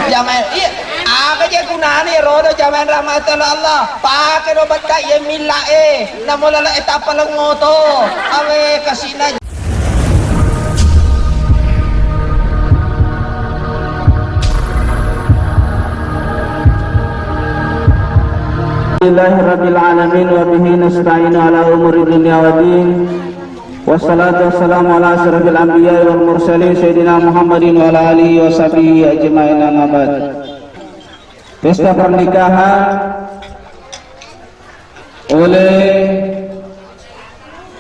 Jaman iya aga je gunane rodo jaman rahmatul Allah pakai obat kaya mila namula la etapa lang moto awe kasina. Alhamdulillahirabbil alamin wa bihi nasta'inu ala umuri dunya waddin. Wassalatu wassalamu ala asyrafil anbiya'i wal mursalin sayyidina Muhammadin wa ala alihi wa sahbihi ajma'in, amma ba'd. Pesta pernikahan oleh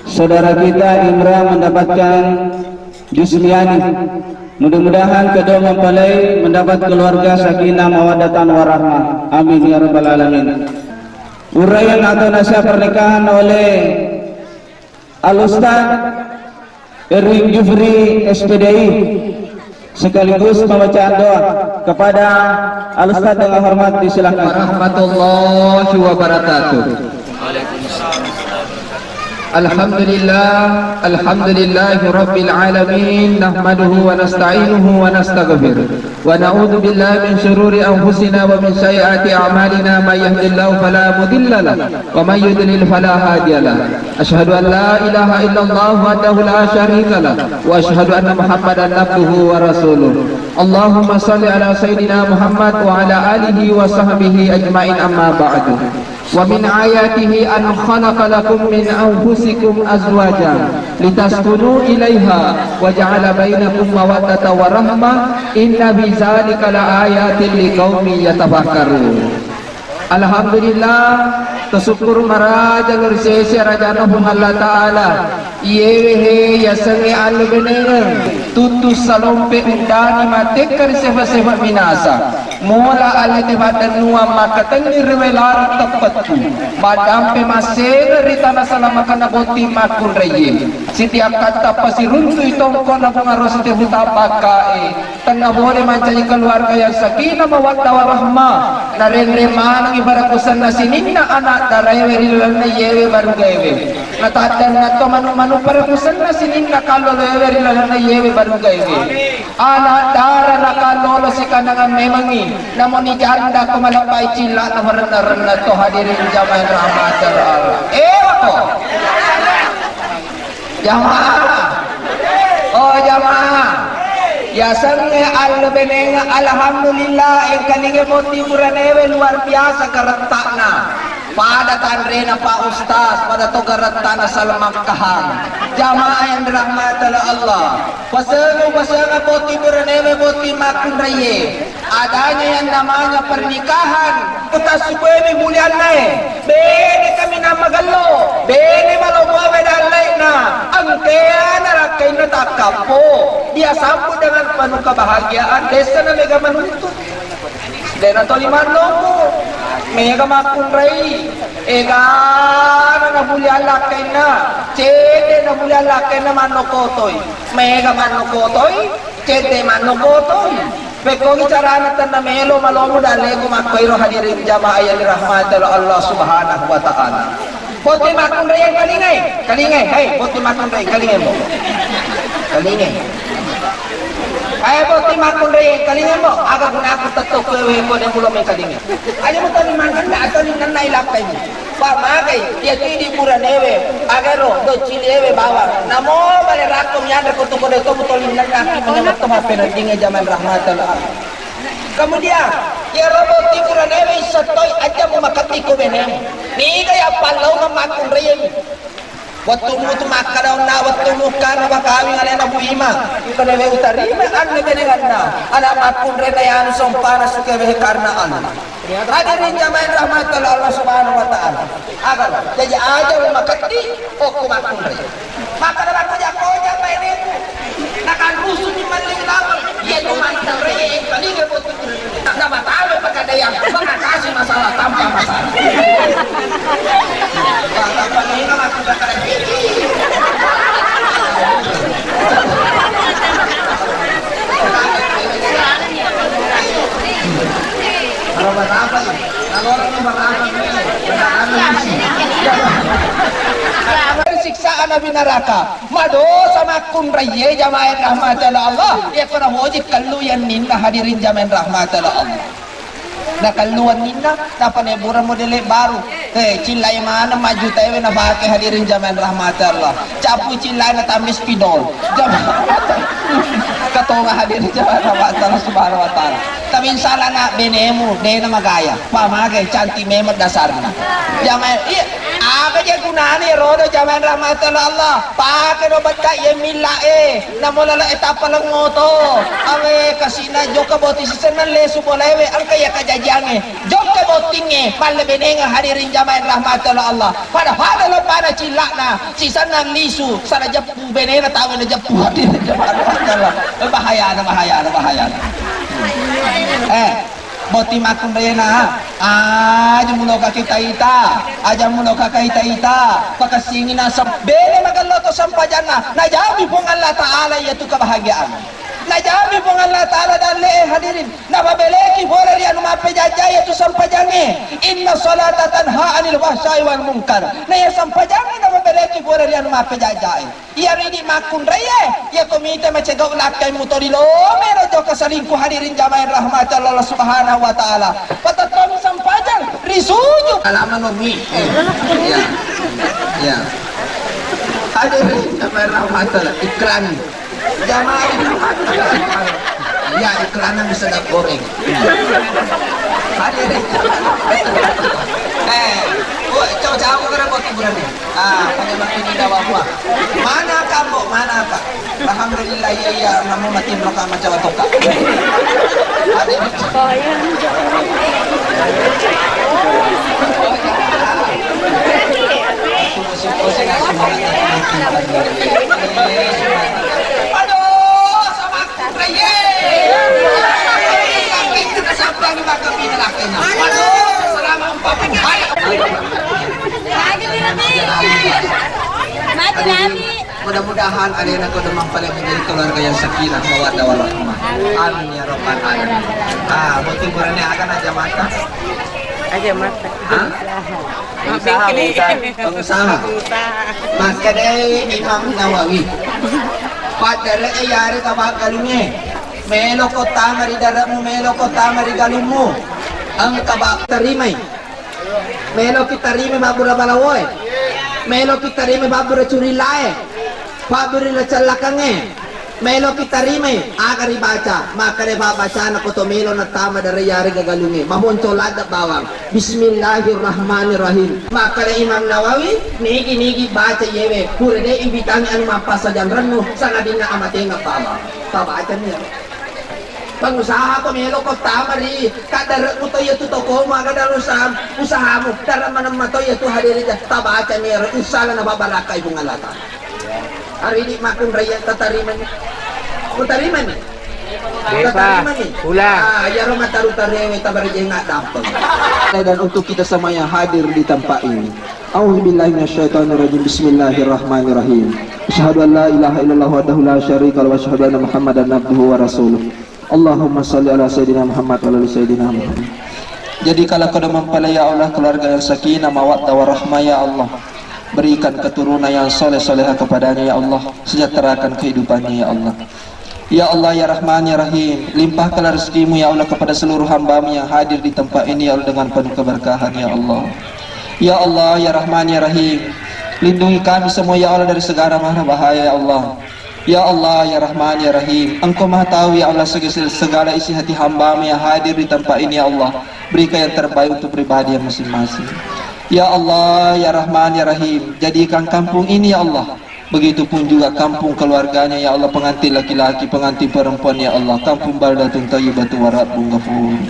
saudara kita Imra mendapatkan Jusmiani. Mudah-mudahan kedua mempelai mendapat keluarga sakinah mawaddatan warahmah. Amin ya rabbal alamin. Uraian atau nasihat pernikahan oleh Al-Ustaz Erwin Jufri SPDI sekaligus pembacaan doa kepada Al-Ustaz dengan hormat disilakan. Warahmatullahi wabarakatuh. Alhamdulillah, alhamdulillahi rabbil alamin, nahmaduhu wa nasta'inuhu wa nastaghfir wa na'udzu billahi min shururi anfusina wa min sayyiati a'malina, may yahdihillahu fala mudilla lahu wa may yudlil fala hadiya lahu. Asyhadu an la ilaha illallah wahdahu la syarika lahu wa asyhadu anna Muhammadan abduhu wa rasuluh. Allahumma shalli ala sayidina Muhammad wa ala alihi wa sahbihi ajma'in, amma ba'du. ومن آياته أن خلق لكم من أنفسكم أزواجا لتسكنوا إليها وجعل بينكم مودة ورحمة إن في ذلك لآيات لقوم يتفكرون. Alhamdulillah, tersyukur maraja lursese rajana hum Allah Ta'ala yehe yasange albenenga tutus salompe undani matekar seva-seva minasa mola alete badanua makatengir revelar tepatku madampe masega ritana salama kana boti makun reye setiap kata pasti runtu itongko na pengaros te hutapakae tengah boleh mencari keluarga yang sakinah mawaddah warahmah narendre manang ibarat kusan nasinina anak darewe rilana yewe baru gawe natatan nato manu para kusan nasinina kalau lewe rilana yewe baru gawe anak dara nakalolo si kanangan memangi namun ijanda kumalapai cila na warna-warna to hadirin jamaah rahmat Allah wako jamaah oh jamaah ya sange albenenga alhamdulillah engkalinge moti muranewe luar biasa karentakna pada tanrena Pak Ustaz pada togaratana salamakahan jamaah yang dirahmati Allah pasenga moti muranewe moti makun raye adanya yang namanya pernikahan kita supaya mulian naik bene kami nama gallo bene malomo bedalaina angkeana rakaina takapo dia sambut dengan penuh kebahagiaan desa na mega menuntut dena toliman lomo mega makun rai ega na mulian lakaina cede na mulian lakaina manokotoy mega manokotoy cede manokotoy Pekogi carana tanna melo malomo dale ko makwairo hadirin jamaah yang dirahmati Allah Subhanahu wa taala. Poti makun ray kalingay. Hey, poti makun ray kalingay mo. Kalingay. Ay poti makun ray kalingay mo. Aga guna ako tatok ko ne mulo me kalingay. Ayo mo tani mangan na atani nan nailakay mo. Pamagay dia di muranewe agero do cilewe bawa namo bale rakom yanda ko to butolin na menyemat to hapena dinge zaman rahmatullah kemudian ya roboti muranewe satoy aja mo makati ko benem ni kaya palau na makun reyem waktu mu tu makadaw na waktu mu kana bakawing ale na buhima ito na utarima an lebenengan na ana makun re na som para suke be karna an hadirin jamaah rahmatullah Allah Subhanahu wa taala agar jadi aja mo makati o kumakun re maka dapat ko jako jamaah ini nakan rusuh ni maling lamang ye to mantang re kalinga po na batawe pagkadayang makakasi masalah tanpa masalah baka paninga makakara siksaan api neraka. Madosa makun raya jamaah rahmat Allah. Ya kena wajib kaluyan ninna hadirin jamaah rahmat Allah. Na kaluan ninna na paneburan model baru. Cilai mana maju tayo na pakai hadirin jamaah rahmat Allah. Capu cilai na tamis pidol. Katonga hadirin jamaah rahmat Allah subhanahu wa ta'ala. Tapi salah na benemu, de na magaya. Pamagay cantik memang dasarnya. Jamaah iya aga je gunani rodo jamaah rahmat Allah. Pakai obat kaya milae. Namulala etapa lang moto. Awe kasina joka boti senan lesu bolewe ang kaya kajajange. Joka botinge palle benenga hadirin jamaah rahmat Allah. Pada lo pada cilak na sisana lisu sana japu benena tahu na japu hadirin jamaah rahmat Allah. Bahaya. Boti makun rena aja mulo ka kita pakasingin na sa bene magaloto sampajana najabi pong Allah Ta'ala yaitu kebahagiaan najabi pong Allah Ta'ala dan hadirin nababeleki boleh rian mapejaja yaitu sampajange inna salata tanha anil wahsyai wal munkar na ya sampajange nababeleki boleh rian mapejaja iya rini makun raya ya komite macegau lakai motorilo mero joka salingku hadirin jamaah rahmat Allah subhanahu wa ta'ala patatong sampajan risuju alaman umi ya hadirin jamaah rahmat Allah iklan jamaah rahmat Allah ya iklanan bisa dak goreng hadirin jauh kena buat hiburan ni. Penyebab ini dawa buah. Mana kamu? Mana apa? Alhamdulillah ya namu mati mereka macam toka. Ada aduh, sama raya. Kita sampai di bakal ini lakinya. Aduh, selama 40 hari. Mudah-mudahan ada yang aku demam paling menjadi keluarga yang sakinah mawaddah warahmah. Amin ya rabbal alamin. Buat hiburannya akan aja mata. Pengusaha. Mas kadai Imam Nawawi. Padahal ayari tabak kalinya. Melo kota mari daramu, melo kota mari galimu. Ang tabak terimai. Melo kita rime babura balawoy. Melo kita rime babura curi lae. Babura na calakange. Melo kita rime agari baca. Maka de baca na koto melo na tama dari yari gagalungi. Mamonto lada bawang. Bismillahirrahmanirrahim. Maka de Imam Nawawi nigi baca yewe. Pura de ibitangi anu mapasa janranu sangadina amatenga bawang. Baca niya. Pengusaha ko melo ko tamari kadar mo to yato toko mo kadar usaha mo dara man mato yato hadiri da tabaca ni insala na babalaka ibong alata hari di makun raya tatariman ni ya roma tarutareng tabarije nga dampeng dan untuk kita semua yang hadir di tempat ini A'udzubillahi minasyaitonirrajim. Bismillahirrahmanirrahim. Asyhadu an la ilaha illallah wahdahu la syarika lahu wa asyhadu anna Muhammadan abduhu wa rasuluh. Allahumma salli ala Sayyidina Muhammad wa ala Sayyidina Muhammad. Jadi kalau kau mempelai ya Allah keluarga yang sakinah mawaddah warahmah ya Allah. Berikan keturunan yang soleh-solehah kepadanya ya Allah. Sejahterakan kehidupannya ya Allah. Ya Allah ya Rahman ya Rahim. Limpahkanlah rezekimu ya Allah kepada seluruh hamba-Mu yang hadir di tempat ini ya Allah dengan penuh keberkahan ya Allah. Ya Allah ya Rahman ya Rahim. Lindungi kami semua ya Allah dari segala mara bahaya ya Allah. Ya Allah ya Rahman ya Rahim. Engkau maha tahu ya Allah segala isi hati hamba-Mu yang hadir di tempat ini ya Allah. Berikan yang terbaik untuk pribadi yang masing-masing. Ya Allah ya Rahman ya Rahim. Jadikan kampung ini ya Allah. Begitupun juga kampung keluarganya ya Allah. Pengantin laki-laki, pengantin perempuan ya Allah. Kampung baldatun thayyibatu wa rabbun ghafur.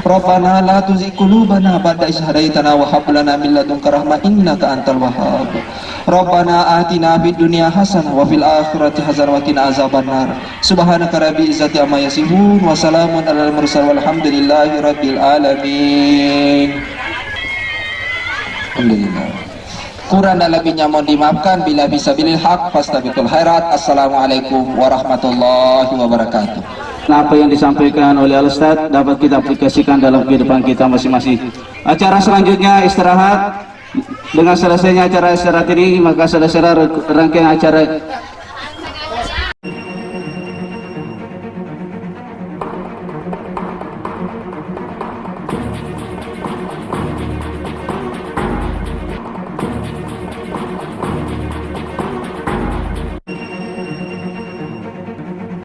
Rabbana la tuzigh qulubana ba'da idh hadaitana wa hab lana min ladunka rahmah innaka antal wahhab. Rabbana atina fid dunya hasanah wa fil akhirati hasanah wa qina azabannar. Subhanaka rabbil izzati amma yasifun wa salamun alal mursalin walhamdulillahi rabbil alamin. Alhamdulillah. Kurang dan lebihnya mohon dimaafkan. Bila bisa bilil haq fastabiqul khairat. Assalamualaikum warahmatullahi wabarakatuh. Apa yang disampaikan oleh Al-Ustaz dapat kita aplikasikan dalam kehidupan kita masing-masing. Acara selanjutnya istirahat. Dengan selesainya acara istirahat ini, maka selesai rangkaian acara